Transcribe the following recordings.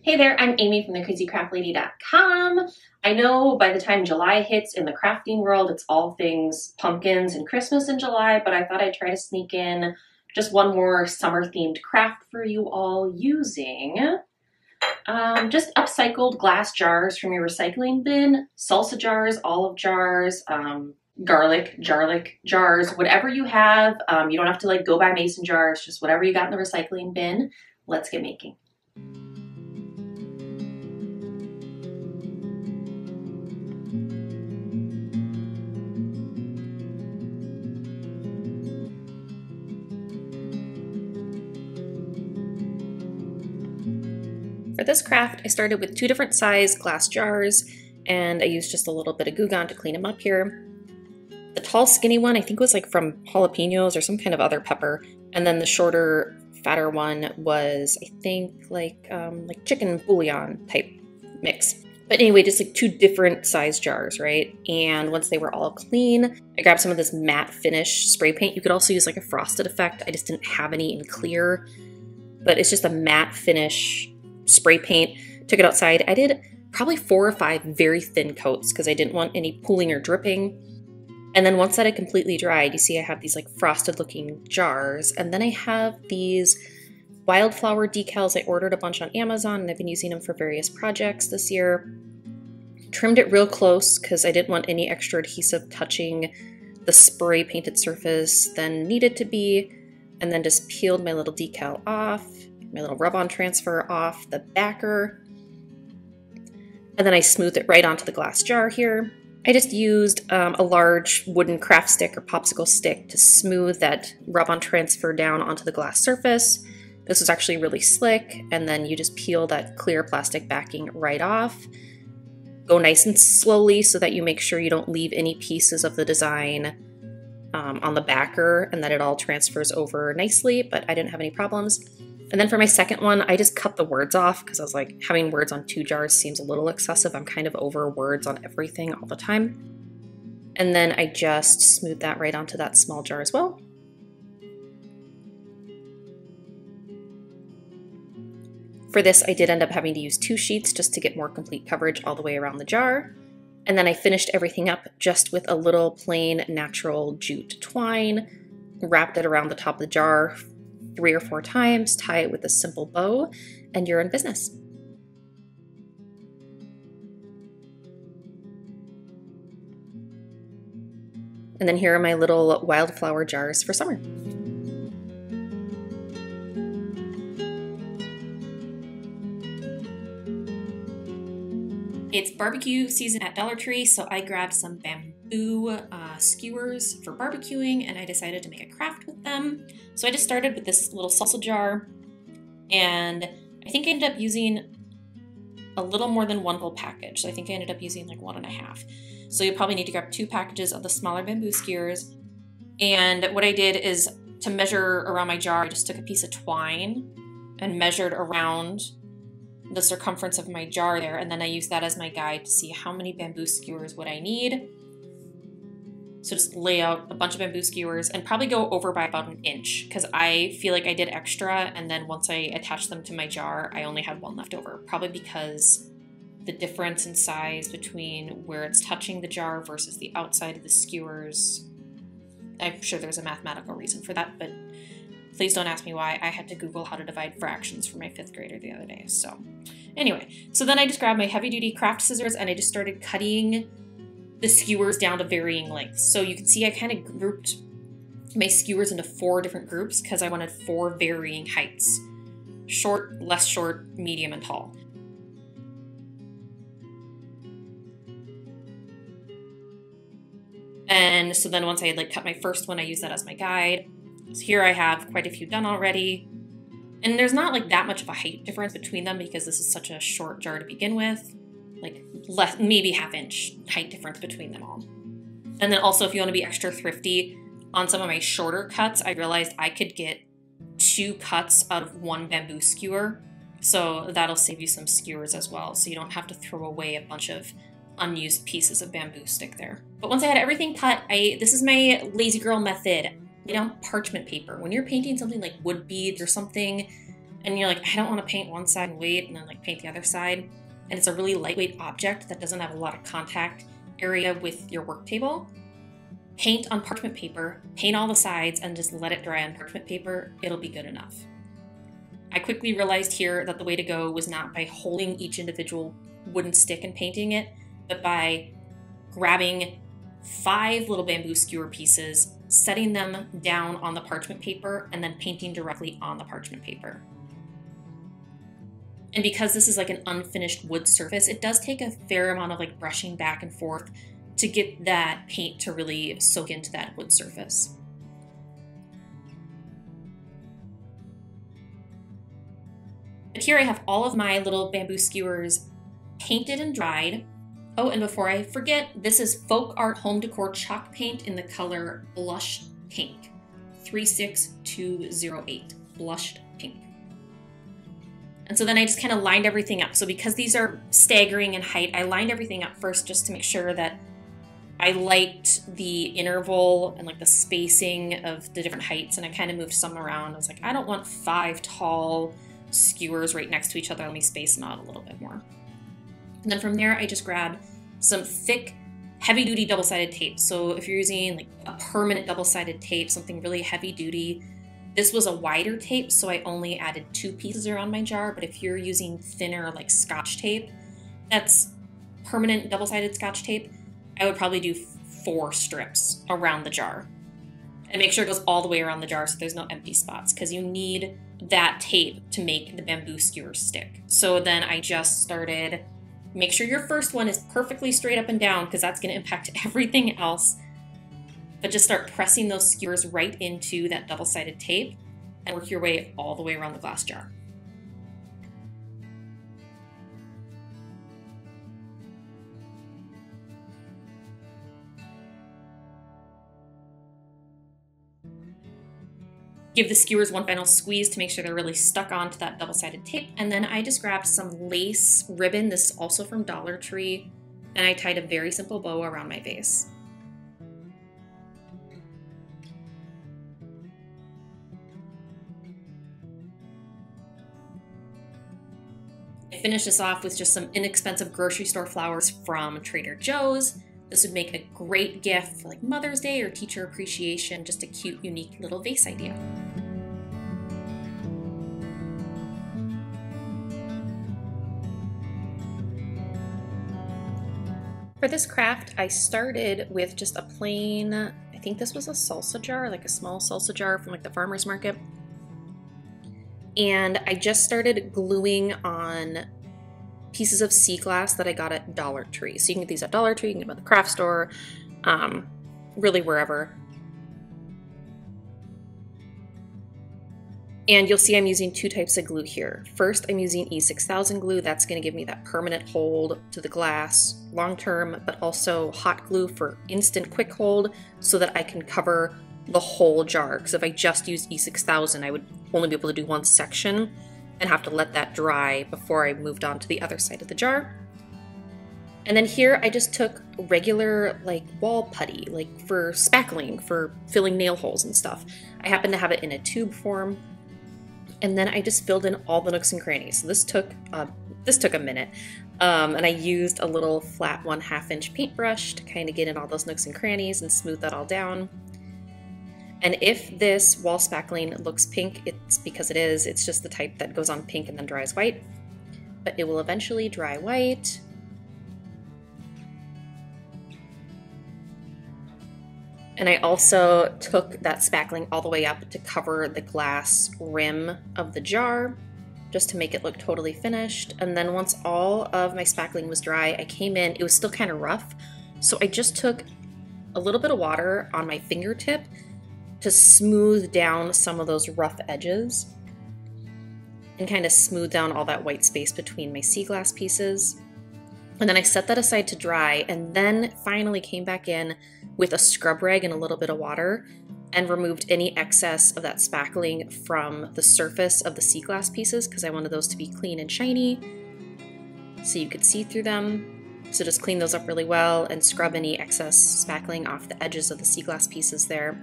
Hey there, I'm Amy from thecrazycraftlady.com. I know by the time July hits in the crafting world, it's all things pumpkins and Christmas in July, but I thought I'd try to sneak in just one more summer-themed craft for you all using just upcycled glass jars from your recycling bin, salsa jars, olive jars, garlic jars, whatever you have. You don't have to like go buy mason jars, just whatever you got in the recycling bin. Let's get making. For this craft, I started with 2 different size glass jars, and I used just a little bit of Goo Gone to clean them up here. The tall, skinny one, I think was like from jalapenos or some kind of other pepper, and then the shorter, fatter one was, I think, like chicken bouillon type mix. But anyway, just like 2 different size jars, right? And once they were all clean, I grabbed some of this matte finish spray paint. You could also use like a frosted effect. I just didn't have any in clear, but it's just a matte finish spray paint. Took it outside. I did probably 4 or 5 very thin coats because I didn't want any pooling or dripping. And then once that had completely dried, you see I have these like frosted looking jars. And then I have these wildflower decals. I ordered a bunch on Amazon and I've been using them for various projects this year. Trimmed it real close because I didn't want any extra adhesive touching the spray painted surface than needed to be. And then just peeled my little decal off, my little rub-on transfer off the backer. And then I smoothed it right onto the glass jar here. I just used a large wooden craft stick or popsicle stick to smooth that rub-on transfer down onto the glass surface. This was actually really slick, and then you just peel that clear plastic backing right off. Go nice and slowly so that you make sure you don't leave any pieces of the design on the backer and that it all transfers over nicely, but I didn't have any problems. And then for my second one, I just cut the words off because I was like, having words on 2 jars seems a little excessive. I'm kind of over words on everything all the time. And then I just smoothed that right onto that small jar as well. For this, I did end up having to use 2 sheets just to get more complete coverage all the way around the jar. And then I finished everything up just with a little plain natural jute twine, wrapped it around the top of the jar 3 or 4 times, tie it with a simple bow, and you're in business. And then here are my little wildflower jars for summer. It's barbecue season at Dollar Tree, so I grabbed some bamboo skewers for barbecuing, and I decided to make a craft with them. So I just started with this little salsa jar, and I think I ended up using a little more than 1 whole package. So I think I ended up using like 1.5. So you probably need to grab 2 packages of the smaller bamboo skewers. And what I did is to measure around my jar, I just took a piece of twine and measured around the circumference of my jar there, and then I used that as my guide to see how many bamboo skewers would I need. So just lay out a bunch of bamboo skewers and probably go over by about 1 inch because I feel like I did extra, and then once I attached them to my jar, I only had 1 left over, probably because the difference in size between where it's touching the jar versus the outside of the skewers. I'm sure there's a mathematical reason for that, but please don't ask me why. I had to Google how to divide fractions for my 5th grader the other day. So anyway, so then I just grabbed my heavy duty craft scissors and I just started cutting the skewers down to varying lengths. So you can see I kind of grouped my skewers into 4 different groups because I wanted 4 varying heights: short, less short, medium, and tall. And so then once I had like cut my first one, I used that as my guide. So here I have quite a few done already. And there's not like that much of a height difference between them because this is such a short jar to begin with. Like less, maybe 1/2 inch height difference between them all. And then also if you want to be extra thrifty, on some of my shorter cuts, I realized I could get 2 cuts out of 1 bamboo skewer. So that'll save you some skewers as well. So you don't have to throw away a bunch of unused pieces of bamboo stick there. But once I had everything cut, this is my lazy girl method. Lay down parchment paper. When you're painting something like wood beads or something, and you're like, I don't want to paint one side and wait and then like paint the other side, and it's a really lightweight object that doesn't have a lot of contact area with your work table, paint on parchment paper, paint all the sides, and just let it dry on parchment paper. It'll be good enough. I quickly realized here that the way to go was not by holding each individual wooden stick and painting it, but by grabbing 5 little bamboo skewer pieces, setting them down on the parchment paper, and then painting directly on the parchment paper. And because this is like an unfinished wood surface, it does take a fair amount of like brushing back and forth to get that paint to really soak into that wood surface. But here I have all of my little bamboo skewers painted and dried. Oh, and before I forget, this is Folk Art Home Decor chalk paint in the color Blush Pink, 36208, Blushed Pink. And so then I just kind of lined everything up. So because these are staggering in height, I lined everything up first just to make sure that I liked the interval and like the spacing of the different heights, and I kind of moved some around. I was like, I don't want 5 tall skewers right next to each other. Let me space them out a little bit more. And then from there, I just grabbed some thick, heavy-duty double-sided tape. So if you're using like a permanent double-sided tape, something really heavy-duty, this was a wider tape, so I only added 2 pieces around my jar. But if you're using thinner, like Scotch tape, that's permanent double-sided Scotch tape, I would probably do 4 strips around the jar. And make sure it goes all the way around the jar so there's no empty spots, because you need that tape to make the bamboo skewers stick. So then I just started, make sure your first one is perfectly straight up and down, because that's going to impact everything else. But just start pressing those skewers right into that double-sided tape and work your way all the way around the glass jar. Give the skewers one final squeeze to make sure they're really stuck onto that double-sided tape. And then I just grabbed some lace ribbon. This is also from Dollar Tree. And I tied a very simple bow around my vase. I finished this off with just some inexpensive grocery store flowers from Trader Joe's. This would make a great gift for like Mother's Day or teacher appreciation, just a cute, unique little vase idea. For this craft, I started with just a plain, I think this was a salsa jar, like a small salsa jar from like the farmer's market. And I just started gluing on pieces of sea glass that I got at Dollar Tree. So you can get these at Dollar Tree, you can get them at the craft store, really wherever. And you'll see I'm using 2 types of glue here. First, I'm using E6000 glue. That's going to give me that permanent hold to the glass long term, but also hot glue for instant quick hold so that I can cover the whole jar. Because if I just used E6000, I would only be able to do one section and have to let that dry before I moved on to the other side of the jar. And then here I just took regular like wall putty, like for spackling, for filling nail holes and stuff. I happen to have it in a tube form. And then I just filled in all the nooks and crannies. So this took a minute. And I used a little flat 1/2 inch paintbrush to kind of get in all those nooks and crannies and smooth that all down. And if this wall spackling looks pink, it's because it is. It's just the type that goes on pink and then dries white. But it will eventually dry white. And I also took that spackling all the way up to cover the glass rim of the jar, just to make it look totally finished. And then once all of my spackling was dry, I came in, it was still kind of rough. So I just took a little bit of water on my fingertip to smooth down some of those rough edges and kind of smooth down all that white space between my sea glass pieces. And then I set that aside to dry, and then finally came back in with a scrub rag and a little bit of water and removed any excess of that spackling from the surface of the sea glass pieces, because I wanted those to be clean and shiny so you could see through them. So just clean those up really well and scrub any excess spackling off the edges of the sea glass pieces there.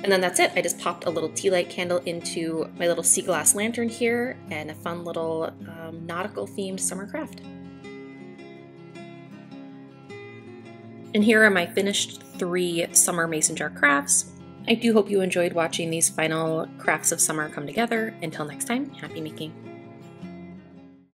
And then that's it. I just popped a little tea light candle into my little sea glass lantern here and a fun little nautical themed summer craft. And here are my finished 3 summer mason jar crafts. I do hope you enjoyed watching these final crafts of summer come together. Until next time, happy making!